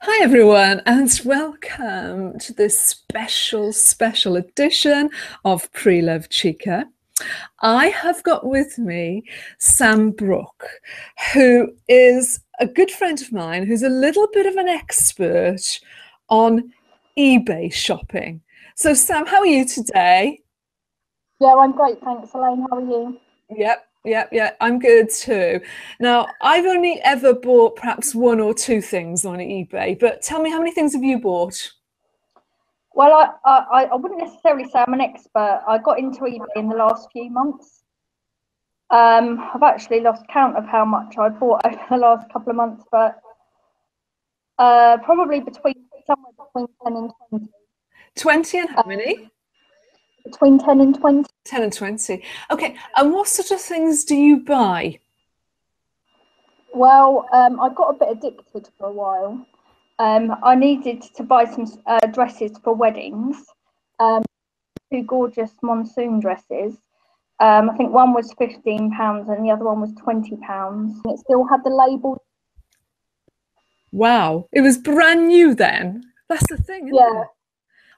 Hi everyone, and welcome to this special edition of Preloved Chica. I have got with me Sam Brook, who is a good friend of mine, who's a little bit of an expert on eBay shopping. So Sam, how are you today? Yeah, I'm great, thanks, Elaine. How are you? Yep, I'm good too. Now, I've only ever bought perhaps one or two things on eBay, but tell me, how many things have you bought? Well, I wouldn't necessarily say I'm an expert. I got into eBay in the last few months. I've actually lost count of how much I bought over the last couple of months, but probably somewhere between 10 and 20. 20 and how many? Between 10 and 20. 10 and 20. Okay, and what sort of things do you buy? Well, I got a bit addicted for a while. I needed to buy some dresses for weddings, two gorgeous monsoon dresses. I think one was £15 and the other one was £20. And it still had the label. Wow, it was brand new then. That's the thing, isn't Yeah, it?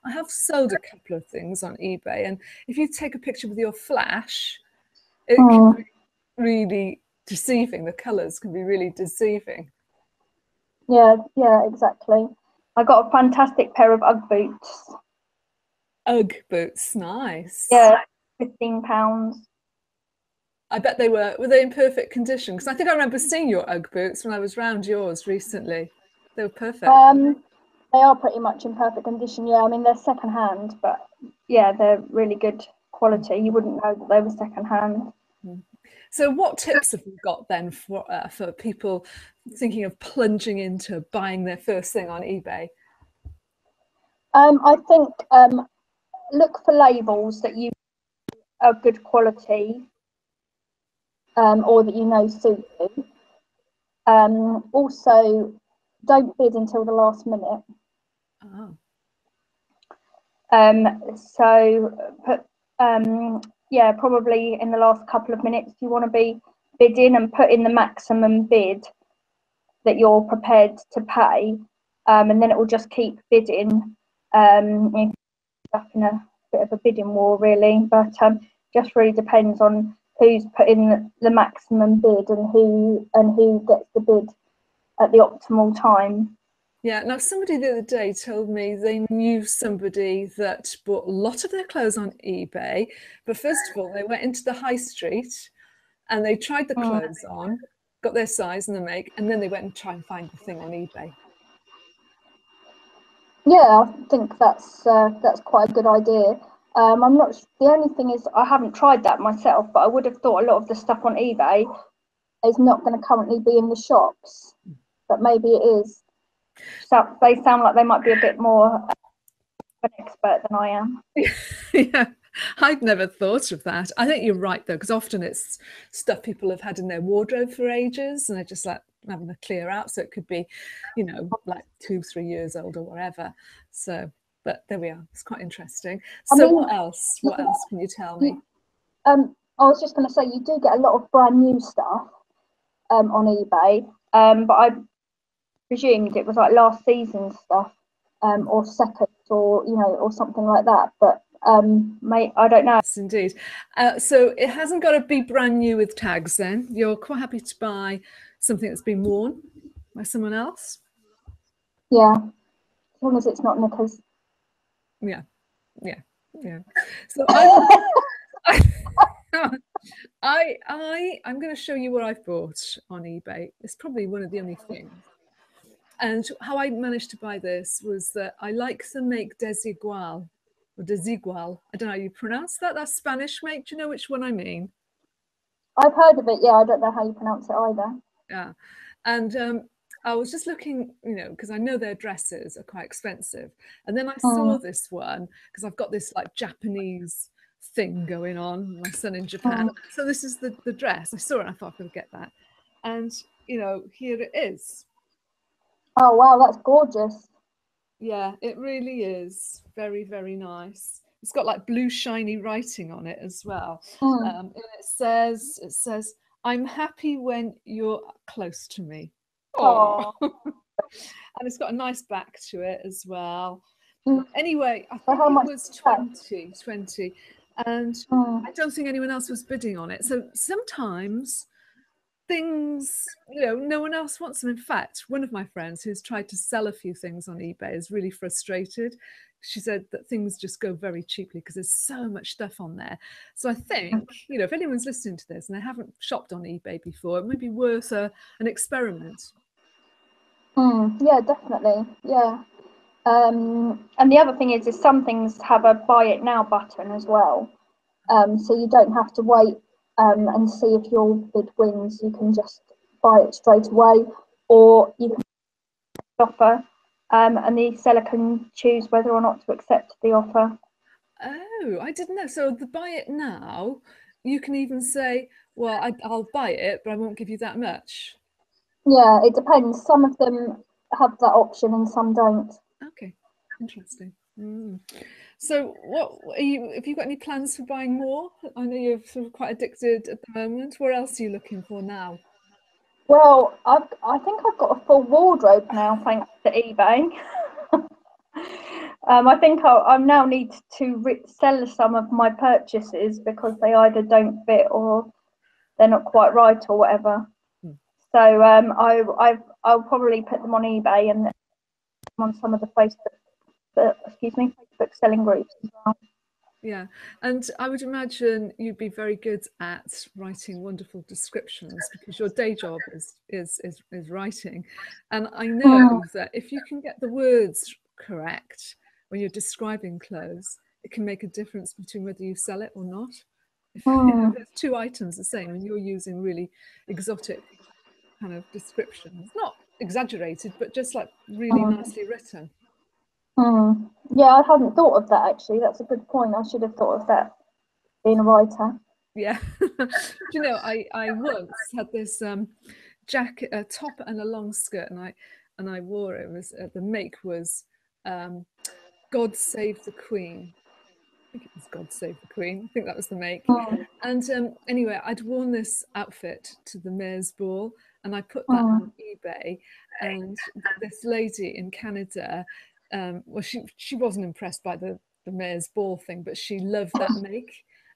I have sold a couple of things on eBay, and if you take a picture with your flash, it can be really deceiving. The colours can be really deceiving. yeah, exactly. I got a fantastic pair of UGG boots. Ugg boots, nice. Yeah, £15. I bet were they in perfect condition? Because I think I remember seeing your Ugg boots when I was round yours recently. They were perfect. They are pretty much in perfect condition. Yeah, I mean they're second hand, but yeah, they're really good quality. You wouldn't know that they were second hand. So what tips have you got then for people thinking of plunging into buying their first thing on eBay? I think look for labels that you are good quality, or that you know suit you. Also, don't bid until the last minute. Oh. So put yeah, probably in the last couple of minutes you want to be bidding and put in the maximum bid that you're prepared to pay, and then it will just keep bidding. You're stuck in a bit of a bidding war really, but just really depends on who's put in the maximum bid and who gets the bid at the optimal time. Yeah, now somebody the other day told me they knew somebody that bought a lot of their clothes on eBay, but first of all, they went into the high street and they tried the clothes on, got their size and the make, and then they went and tried and find the thing on eBay. Yeah, I think that's quite a good idea. I'm not. The only thing is, I haven't tried that myself, but I would have thought a lot of the stuff on eBay is not going to currently be in the shops, but maybe it is. So they sound like they might be a bit more of an expert than I am. Yeah, I'd never thought of that. I think you're right though, because often it's stuff people have had in their wardrobe for ages and they're just like having a clear out. So it could be, like 2-3 years old or whatever. So, but there we are. It's quite interesting. So what else? What else can you tell me? I was just going to say, you do get a lot of brand new stuff on eBay, but I presumed it was like last season's stuff, or second, or or something like that. But I don't know. Yes, indeed. So it hasn't got to be brand new with tags then. You're quite happy to buy something that's been worn by someone else? Yeah, as long as it's not knickers. Yeah. So I'm going to show you what I've bought on eBay. It's probably one of the only things. And how I managed to buy this was that I like the make Desigual, or Desigual. I don't know how you pronounce that. That's Spanish make. Do you know which one I mean? I've heard of it. Yeah, I don't know how you pronounce it either. Yeah, and I was just looking, because I know their dresses are quite expensive, and then I saw this one because I've got this like Japanese thing going on. My son in Japan, so this is the dress. I saw it, and I thought I could get that, and here it is. Oh wow, that's gorgeous. Yeah, it really is very, very nice. It's got like blue shiny writing on it as well. And it says, I'm happy when you're close to me. Oh, And it's got a nice back to it as well. Mm. Anyway, I So think how much it was is that? 20, and Mm. I don't think anyone else was bidding on it. So sometimes things, no one else wants them. In fact, one of my friends who's tried to sell a few things on eBay is really frustrated. She said that things just go very cheaply because there's so much stuff on there. So I think, if anyone's listening to this and they haven't shopped on eBay before, it might be worth an experiment. Yeah, definitely. Yeah. And the other thing is some things have a buy it now button as well. So you don't have to wait and see if your bid wins. You can just buy it straight away, or you can offer, and the seller can choose whether or not to accept the offer. Oh, I didn't know. So the buy it now, you can even say, well, I'll buy it, but I won't give you that much. Yeah, it depends. Some of them have that option and some don't. Okay, interesting. So what have you got any plans for buying more? I know you're sort of quite addicted at the moment. What else are you looking for now? Well, I think I've got a full wardrobe now, thanks to eBay. I think I now need to sell some of my purchases because they either don't fit or they're not quite right or whatever. So I'll probably put them on eBay and on some of the Facebook selling groups as well. Yeah, and I would imagine you'd be very good at writing wonderful descriptions because your day job is writing, and I know that if you can get the words correct when you're describing clothes, it can make a difference between whether you sell it or not. If there's two items the same and you're using really exotic kind of descriptions, not exaggerated, but just like really nicely written. Yeah, I hadn't thought of that actually. That's a good point. I should have thought of that being a writer. Yeah. I once had this jacket, a top and a long skirt, and I wore it. It was the make was God Save the Queen. I think it was God Save the Queen. I think that was the make. And anyway, I'd worn this outfit to the mayor's ball, and I put that on eBay. And this lady in Canada, well, she wasn't impressed by the mayor's ball thing, but she loved that make.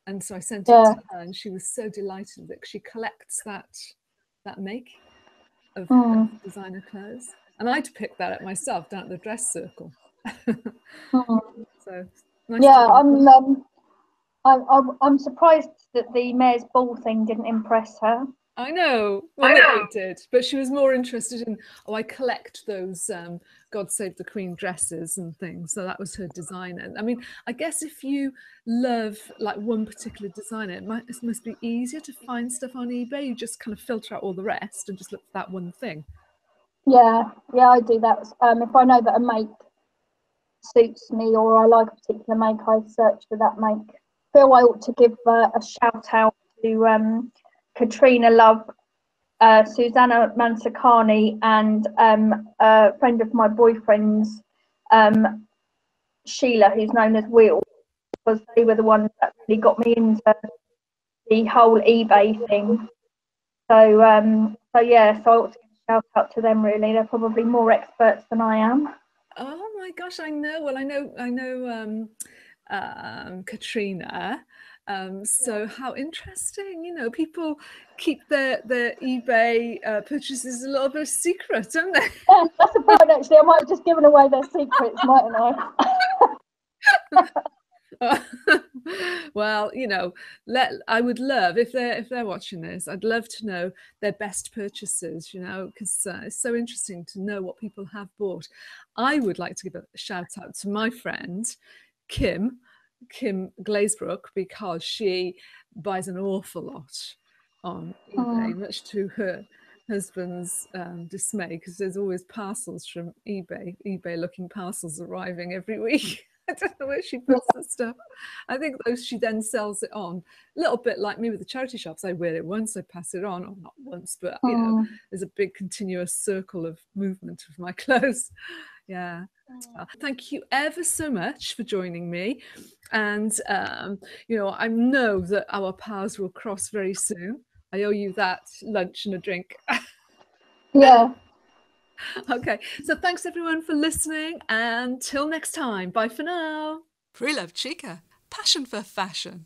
And so I sent it to her, and she was so delighted that she collects that make of designer clothes. And I'd picked that up myself down at the dress circle. So nice. Yeah, I'm surprised that the mayor's ball thing didn't impress her. I know. Well, nobody did, but she was more interested in, I collect those God Save the Queen dresses and things. So that was her designer. I mean, I guess if you love like one particular designer, it must be easier to find stuff on eBay. You just kind of filter out all the rest and just look for that one thing. Yeah, I do that. If I know that a make suits me or I like a particular make, I search for that make. I feel I ought to give a shout out to Katrina Love, Susanna Mansakani, and a friend of my boyfriend's, Sheila, who's known as Will, because they were the ones that really got me into the whole eBay thing. So yeah, so I ought to give a shout out to them. Really, they're probably more experts than I am. Oh my gosh, I know. Well, I know Katrina. So how interesting, people keep their eBay purchases a little bit of secret, don't they? Yeah, that's a point actually. I might have just given away their secrets, mightn't I? Well, I would love if they're watching this. I'd love to know their best purchases, because it's so interesting to know what people have bought. I would like to give a shout out to my friend Kim Glazebrook, because she buys an awful lot on eBay, much to her husband's dismay, because there's always parcels from eBay looking parcels arriving every week. I don't know where she puts the stuff. I think those she then sells it on. A little bit like me with the charity shops. I wear it once, I pass it on, or not once, but there's a big continuous circle of movement of my clothes. Yeah. Thank you ever so much for joining me. And, I know that our paths will cross very soon. I owe you that lunch and a drink. Yeah. Okay, so thanks everyone for listening, and till next time, bye for now. Preloved Chica, passion for fashion.